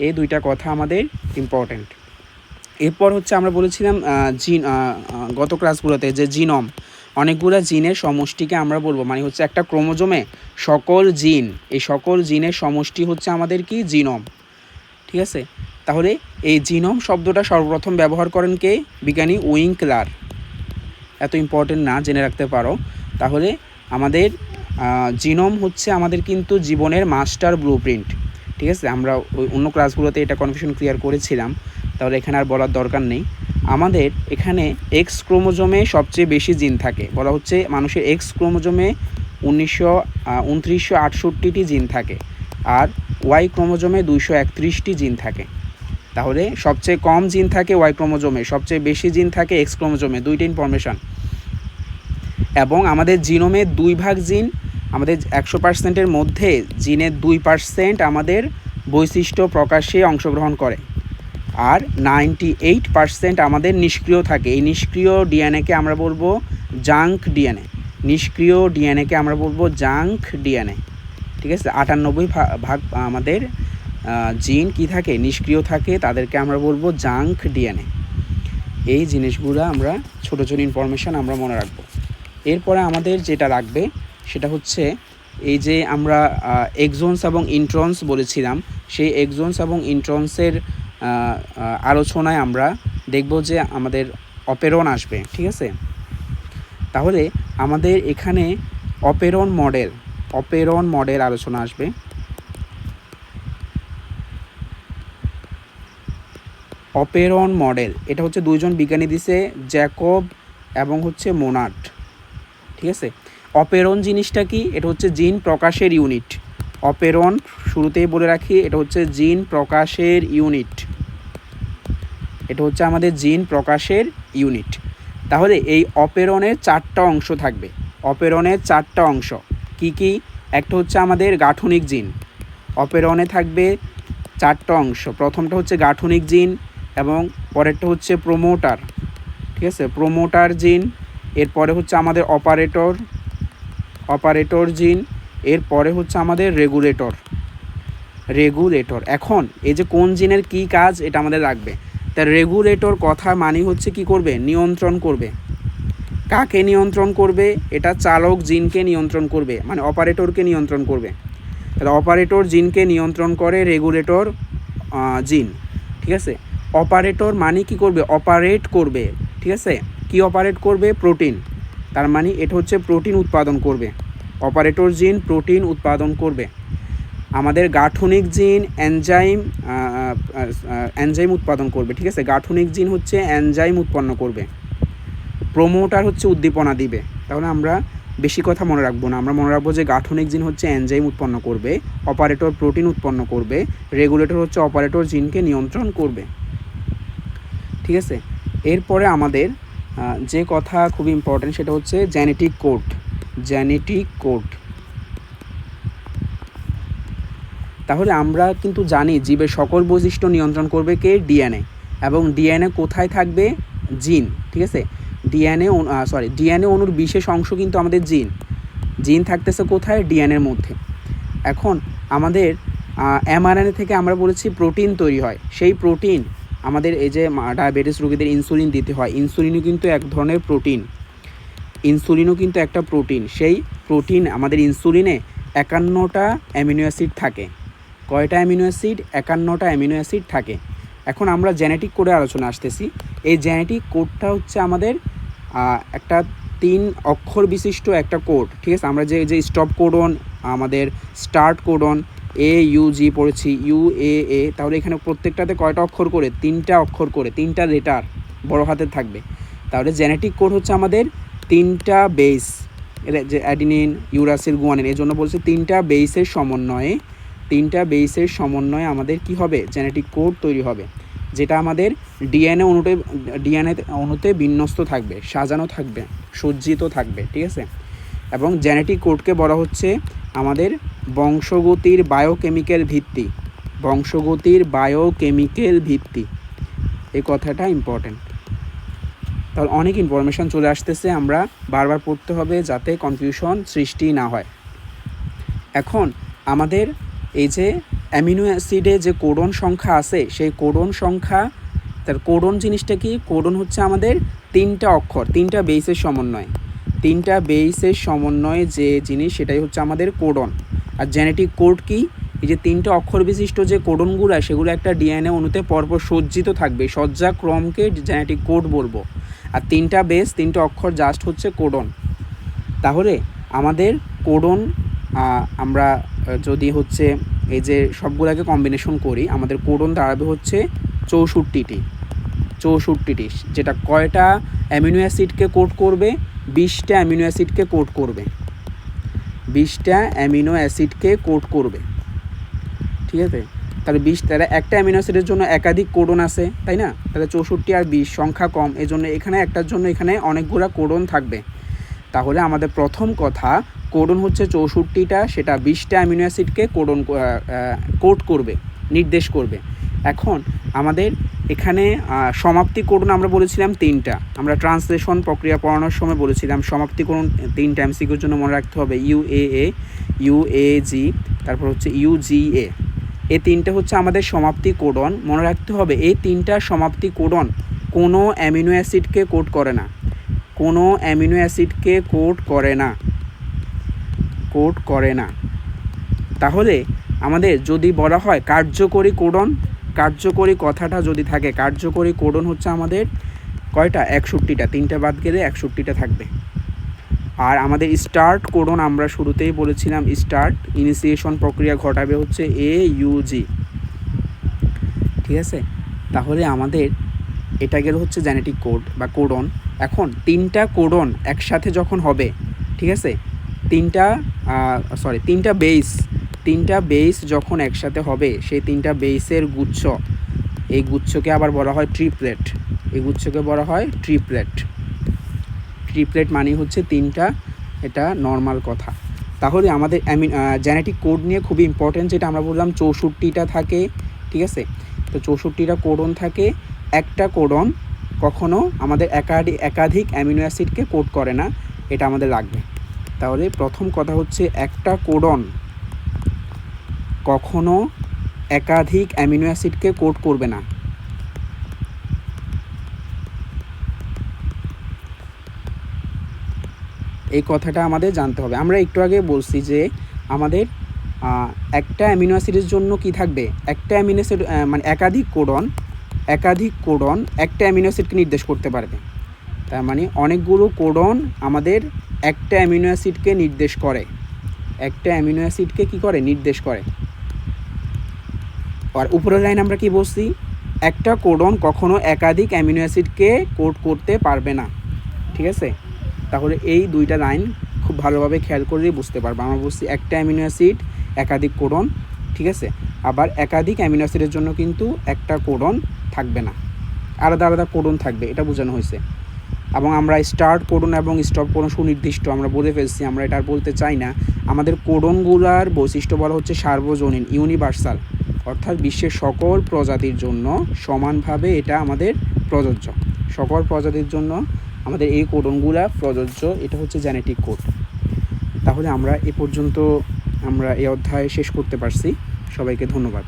এই দুইটা কথা আমাদের ইম্পর্ট্যান্ট। এরপর হচ্ছে আমরা বলেছিলাম জিন গত ক্লাসগুলোতে যে জিনোম, অনেকগুলো জিনের সমষ্টিকে আমরা বলবো, মানে হচ্ছে একটা ক্রোমোজোমে সকল জিন, এই সকল জিনের সমষ্টি হচ্ছে আমাদের কি? জিনোম, ঠিক আছে। তাহলে এই জিনোম শব্দটা সর্বপ্রথম ব্যবহার করেন কে? বিজ্ঞানী উইঙ্কলার। এত ইম্পর্টেন্ট না, জেনে রাখতে পারো। তাহলে আমাদের জিনোম হচ্ছে আমাদের কিন্তু জীবনের মাস্টার ব্লুপ্রিন্ট, ঠিক আছে। আমরা ওই অন্য ক্লাসগুলোতে এটা কনফিউশন ক্লিয়ার করেছিলাম, তাহলে এখানে আর বলার দরকার নেই। আমাদের এখানে এক্স ক্রোমোজোমে সবচেয়ে বেশি জিন থাকে, বলা হচ্ছে মানুষের এক্স ক্রোমোজোমে 2968টি জিন থাকে, আর ওয়াই ক্রোমোজোমে 231টি জিন থাকে। তাহলে সবচেয়ে কম জিন থাকে ওয়াই ক্রোমোজোমে, সবচেয়ে বেশি জিন থাকে এক্স ক্রোমোজোমে, দুইটা ইনফরমেশন। এবং আমাদের জিনোমে 2 ভাগ জিন, আমাদের 100%-এর মধ্যে জিনের 2% আমাদের বৈশিষ্ট্য প্রকাশে অংশগ্রহণ করে, আর 98% আমাদের নিষ্ক্রিয় থাকে। এই নিষ্ক্রিয় ডিএনএকে আমরা বলবো জাঙ্ক ডিএনএ। নিষ্ক্রিয় ডিএনএকে আমরা বলবো জাঙ্ক ডিএনএ, ঠিক আছে। 98 ভাগ আমাদের জিন কি থাকে? নিষ্ক্রিয় থাকে, তাদেরকে আমরা বলবো জাঙ্ক ডিএনএ। এই জিনিসগুলো আমরা ছোটো ছোটো ইনফরমেশান আমরা মনে রাখবো। এরপরে আমাদের যেটা রাখবে সেটা হচ্ছে এই যে আমরা এক্সনস এবং ইন্ট্রনস বলেছিলাম, সেই এক্সনস এবং ইন্ট্রনসের আলোচনায় আমরা দেখব যে আমাদের অপেরন আসবে, ঠিক আছে। তাহলে আমাদের এখানে অপেরন মডেল আলোচনা আসবে। অপেরন মডেল এটা হচ্ছে দুইজন বিজ্ঞানী দিছে, জ্যাকব এবং হচ্ছে মোনাট, ঠিক আছে। অপেরন জিনিসটা কি? এটা হচ্ছে জিন প্রকাশের ইউনিট। অপেরন শুরুতেই বলে রাখি, এটা হচ্ছে জিন প্রকাশের ইউনিট, এটা হচ্ছে আমাদের জিন প্রকাশের ইউনিট। তাহলে এই অপেরনের 4টা অংশ থাকবে, অপেরনের 4টা অংশ কি কি? একটা হচ্ছে আমাদের গাঠনিক জিন, অপেরনে থাকবে 4টা অংশ। প্রথমটা হচ্ছে গাঠনিক জিন এবং পরেরটা হচ্ছে প্রোমোটার, ঠিক আছে, প্রোমোটার জিন। এরপরে হচ্ছে আমাদের অপারেটর জিন, এরপরে হচ্ছে আমাদের রেগুলেটর। এখন এই যে কোন জিনের কি কাজ এটা আমাদের রাখবে। তা রেগুলেটর কথা মানে হচ্ছে কি করবে? নিয়ন্ত্রণ করবে। কাকে নিয়ন্ত্রণ করবে? এটা চালক জিনকে নিয়ন্ত্রণ করবে, মানে অপারেটরকে নিয়ন্ত্রণ করবে। তাহলে অপারেটর জিনকে নিয়ন্ত্রণ করে রেগুলেটর জিন, ঠিক আছে। অপারেটর মানে কি করবে? অপারেট করবে, ঠিক আছে। কি অপারেট করবে? প্রোটিন। তার মানে এটা হচ্ছে প্রোটিন উৎপাদন করবে, অপারেটর জিন প্রোটিন উৎপাদন করবে। আমাদের গাঠনিক জিন এনজাইম উৎপাদন করবে, ঠিক আছে। গাঠনিক জিন হচ্ছে এনজাইম উৎপন্ন করবে। প্রোমোটার হচ্ছে উদ্দীপনা দিবে। তাহলে আমরা বেশি কথা মনে রাখবো না, আমরা মনে রাখবো যে গাঠনিক জিন হচ্ছে এনজাইম উৎপন্ন করবে, অপারেটর প্রোটিন উৎপন্ন করবে, রেগুলেটর হচ্ছে অপারেটর জিনকে নিয়ন্ত্রণ করবে, ঠিক আছে। এরপরে আমাদের যে কথা খুব ইম্পর্টেন্ট সেটা হচ্ছে জেনেটিক কোড। তাহলে আমরা কিন্তু জানি জীবের সকল বৈশিষ্ট্য নিয়ন্ত্রণ করবে কে? ডিএনএ। এবং ডিএনএ কোথায় থাকবে? জিন, ঠিক আছে। ডিএনএ অণুর বিশেষ অংশ কিন্তু আমাদের জিন থাকতেছে কোথায়? ডিএনএর মধ্যে। এখন আমাদের এমআরএনএ থেকে আমরা বলেছি প্রোটিন তৈরি হয়। সেই প্রোটিন আমাদের এই যে ডায়াবেটিস রোগীদের ইনসুলিন দিতে হয়, ইনসুলিনও কিন্তু এক ধরনের প্রোটিন, ইনসুলিনও কিন্তু একটা প্রোটিন। সেই প্রোটিন আমাদের ইনসুলিনে 51টা অ্যামিনো অ্যাসিড থাকে। কয়টা অ্যামিনো অ্যাসিড? 51টা অ্যামিনো অ্যাসিড থাকে। এখন আমরা জেনেটিক কোডে আলোচনা আসতেছি। এই জেনেটিক কোডটা হচ্ছে আমাদের একটা 3 অক্ষর বিশিষ্ট একটা কোড, ঠিক আছে। আমরা যে স্টপ কোডন, আমাদের স্টার্ট কোডন, AUG পড়েছি, UAA, তাহলে এখানে প্রত্যেকটাতে কয়টা অক্ষর করে? 3টা অক্ষর করে, 3টা লেটার বড় হাতের থাকবে। তাহলে জেনেটিক কোড হচ্ছে আমাদের 3টা বেস, যে অ্যাডিনিন, ইউরাসিল, গুয়ানিন, এই জন্য বলছে 3টা বেসের সমন্বয়ে আমাদের কি হবে? জেনেটিক কোড তৈরি হবে, যেটা আমাদের ডিএনএ অণুতে বিন্যস্ত থাকবে, সাজানো থাকবে, সজ্জিত থাকবে, ঠিক আছে। এবং জেনেটিক কোডকে বলা হচ্ছে আমাদের বংশগতির বায়োকেমিক্যাল ভিত্তি। এই কথাটা ইম্পর্টেন্ট। তাহলে অনেক ইনফরমেশান চলে আসতেছে, আমরা বারবার পড়তে হবে যাতে কনফিউশন সৃষ্টি না হয়। এখন আমাদের এই যে অ্যামিনো অ্যাসিডে যে কোডন সংখ্যা আছে, সেই কোডন সংখ্যা, তার কোডন জিনিসটা কি? কোডন হচ্ছে আমাদের 3টা অক্ষর, 3টা বেসের সমন্বয়ে যে জিনিস, সেটাই হচ্ছে আমাদের কোডন। আর জেনেটিক কোড কি? এই যে 3টা অক্ষর বিশিষ্ট যে কোডনগুলো, সেগুলো একটা ডিএনএ অণুতে পরপর সজ্জিত থাকবে, সজ্জাক্রমকে জেনেটিক কোড বলবো। আর 3টা বেস, 3টা অক্ষর জাস্ট হচ্ছে কোডন। তাহলে আমাদের কোডন আমরা যদি হচ্ছে এই যে সবগুলোকে কম্বিনেশন করি, আমাদের কোডন দাঁড়াবে হচ্ছে 64টি, যেটা কয়টা অ্যামিনো অ্যাসিডকে কোড করবে? 20টা অ্যামিনো অ্যাসিডকে কোড করবে, 20টা অ্যামিনো অ্যাসিডকে কোড করবে, ঠিক আছে। তাহলে তাহলে একটা অ্যামিনো অ্যাসিডের জন্য একাধিক কোডন আছে, তাই না? তাহলে 64 আর 20 সংখ্যা কম, এই জন্য এখানে একটার জন্য এখানে অনেকগুলো কোডন থাকবে। তাহলে আমাদের প্রথম কথা, কোডন হচ্ছে 64টা, সেটা 20টা অ্যামিনো অ্যাসিডকে কোড করবে, নির্দেশ করবে। এখন আমাদের এখানে সমাপ্তি কোডন আমরা বলেছিলাম 3টা, আমরা ট্রান্সলেশন প্রক্রিয়া পড়ানোর সময় বলেছিলাম সমাপ্তি কোডন 3টা, এমসিকিউর জন্য মনে রাখতে হবে UAA, UAG, তারপর হচ্ছে UGA। এই 3টে হচ্ছে আমাদের সমাপ্তি কোডন, মনে রাখতে হবে। এই 3টা সমাপ্তি কোডন কোনো অ্যামিনো অ্যাসিডকে কোড করে না, কোড করে না। তাহলে আমাদের যদি বলা হয় কার্যকরী কোডন, কার্যকরী কথাটা যদি থাকে, কার্যকরী কোডন হচ্ছে আমাদের কয়টা? 61টা, 3টা বাদ গেলে 61টা থাকবে। আর আমাদের স্টার্ট কোডন আমরা শুরুতেই বলেছিলাম, ইনিশিয়েশন প্রক্রিয়া ঘটাবে হচ্ছে AUG, ঠিক আছে। তাহলে আমাদের এটা গেল হচ্ছে জেনেটিক কোড বা কোডন। এখন 3টা কোডন একসাথে যখন হবে, ঠিক আছে, 3টা বেস তিনটা বেস যখন একসাথে হবে সেই তিনটা বেসের গুচ্ছ, এই গুচ্ছকে আবার বলা হয় ট্রিপলেট। এই গুচ্ছকে বলা হয় ট্রিপলেট। ট্রিপলেট মানে হচ্ছে তিনটা, এটা নর্মাল কথা। তাহলে আমাদের জেনেটিক কোড নিয়ে খুবই ইম্পর্টেন্ট, যেটা আমরা বললাম 64টা থাকে, ঠিক আছে। তো 64টা কোডন থাকে। একটা কোডন কখনো আমাদের একাধিক অ্যামিনো অ্যাসিডকে কোড করে না, এটা আমাদের লাগবে। তাহলে প্রথম কথা হচ্ছে একটা কোডন কখনো একাধিক অ্যামিনো অ্যাসিডকে কোড করবে না। এই কথাটা আমাদের জানতে হবে। আমরা একটু আগে বলছি যে আমাদের একটা অ্যামিনো অ্যাসিডের জন্য কি থাকবে, একটা অ্যামিনো অ্যাসিড মানে একাধিক কোডন একটা অ্যামিনো অ্যাসিডকে নির্দেশ করতে পারবে। তার মানে অনেকগুলো কোডন আমাদের একটা অ্যামিনো অ্যাসিডকে নির্দেশ করে, একটা অ্যামিনো অ্যাসিডকে কী করে, নির্দেশ করে। আর উপরের লাইন আমরা কি বলছি, একটা কোডন কখনো একাধিক অ্যামিনো অ্যাসিডকে কোড করতে পারবে না, ঠিক আছে। তাহলে এই দুইটা লাইন খুব ভালোভাবে খেয়াল করলেই বুঝতে পারবো। আমরা বলছি একটা অ্যামিনো অ্যাসিড একাধিক কোডন, ঠিক আছে। আবার একাধিক অ্যামিনো অ্যাসিডের জন্য কিন্তু একটা কোডন থাকবে না, আলাদা আলাদা কোডন থাকবে, এটা বোঝানো হয়েছে। এবং আমরা স্টার্ট কোডন এবং স্টপ কোডন সুনির্দিষ্ট আমরা বলে ফেলছি, আমরা এটা আর বলতে চাই না। আমাদের কোডনগুলার বৈশিষ্ট্য বলা হচ্ছে সার্বজনীন, ইউনিভার্সাল, অর্থাৎ বিশ্বের সকল প্রজাতির জন্য সমানভাবে এটা আমাদের প্রযোজ্য। সকল প্রজাতির জন্য আমাদের এই কোডনগুলা প্রযোজ্য, এটা হচ্ছে জেনেটিক কোড। তাহলে আমরা এ পর্যন্ত আমরা এই অধ্যায় শেষ করতে পারছি। সবাইকে ধন্যবাদ।